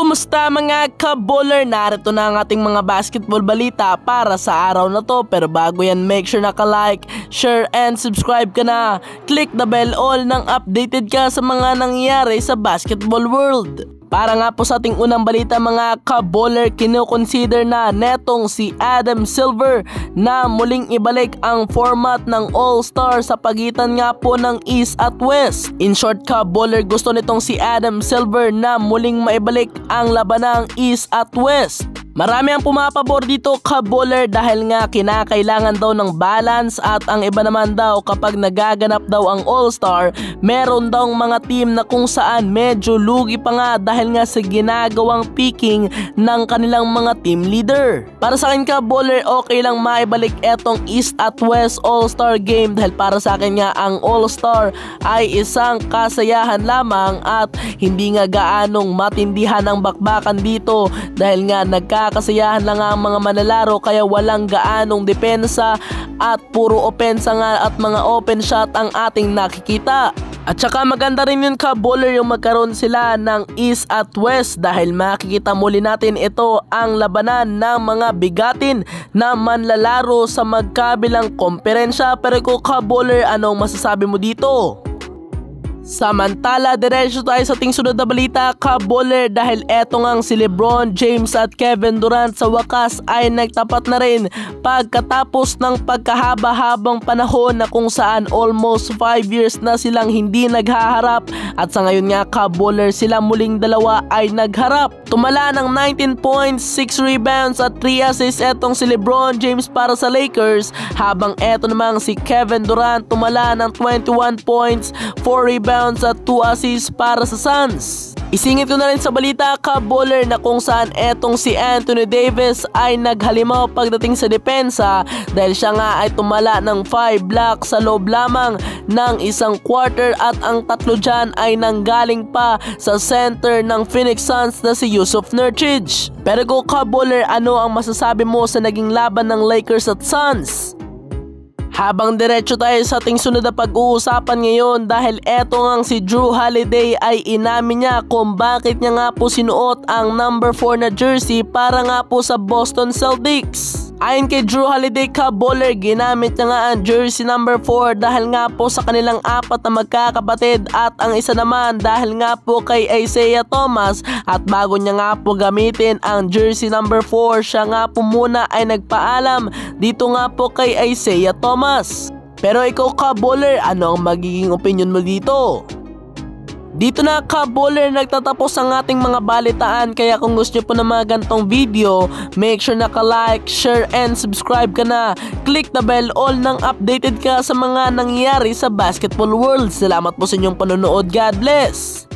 Kumusta mga kaboler? Narito na ang ating mga basketball balita para sa araw na to. Pero bago yan, make sure naka-like, share and subscribe ka na. Click the bell all nang updated ka sa mga nangyayari sa basketball world. Para nga po sa ating unang balita mga kaboler, kino-consider na netong si Adam Silver na muling ibalik ang format ng All-Star sa pagitan nga po ng East at West. In short kaboler, gusto nitong si Adam Silver na muling maibalik ang labanang East at West. Marami ang pumapabor dito kaboler dahil nga kinakailangan daw ng balance, at ang iba naman daw kapag nagaganap daw ang All-Star, meron daw mga team na kung saan medyo lugi pa nga dahil nga sa ginagawang picking ng kanilang mga team leader. Para sa akin kaboler, okay lang maibalik etong East at West All-Star game dahil para sa akin nga ang All-Star ay isang kasayahan lamang at hindi nga gaanong matindihan ang bakbakan dito dahil nga nagkakasayahan lang ang mga manlalaro, kaya walang gaanong depensa at puro opensa nga at mga open shot ang ating nakikita. At saka maganda rin yun kaboler yung magkaroon sila ng East at West dahil makikita muli natin ito ang labanan ng mga bigatin na manlalaro sa magkabilang komperensya. Pero ko kaboler, anong masasabi mo dito? Samantala, diretso tayo sa ating sunod na balita kaboler dahil eto ngang si LeBron James at Kevin Durant sa wakas ay nagtapat na rin pagkatapos ng pagkahaba-habang panahon na kung saan almost 5 years na silang hindi naghaharap, at sa ngayon nga kaboler sila muling dalawa ay nagharap. Tumala ng 19 points, 6 rebounds at 3 assists etong si LeBron James para sa Lakers, habang eto namang si Kevin Durant tumala ng 21 points, 4 rebounds at 2 assists para sa Suns. Isingit ko na rin sa balita kaboler na kung saan etong si Anthony Davis ay naghalimaw pagdating sa depensa dahil siya nga ay tumala ng 5 blocks sa loob lamang ng isang quarter, at ang tatlo dyan ay nanggaling pa sa center ng Phoenix Suns na si Jusuf Nurkic. Pero ko kaboler, ano ang masasabi mo sa naging laban ng Lakers at Suns? Habang diretso tayo sa ating sunod na pag-uusapan ngayon dahil eto ngang si Jrue Holiday ay inamin niya kung bakit niya nga po sinuot ang number 4 na jersey para nga po sa Boston Celtics. Ayon kay Jrue Holiday kaboler, ginamit niya nga ang jersey number 4 dahil nga po sa kanilang 4 na magkakapatid, at ang isa naman dahil nga po kay Isaiah Thomas, at bago niya nga po gamitin ang jersey number 4, siya nga po muna ay nagpaalam dito nga po kay Isaiah Thomas. Pero ikaw kaboler, ano ang magiging opinion mo dito? Dito na kaboler nagtatapos ang ating mga balitaan, kaya kung gusto nyo po ng mga gantong video, make sure naka-like, share and subscribe ka na. Click the bell all nang updated ka sa mga nangyayari sa basketball world. Salamat po sa inyong panonood. God bless!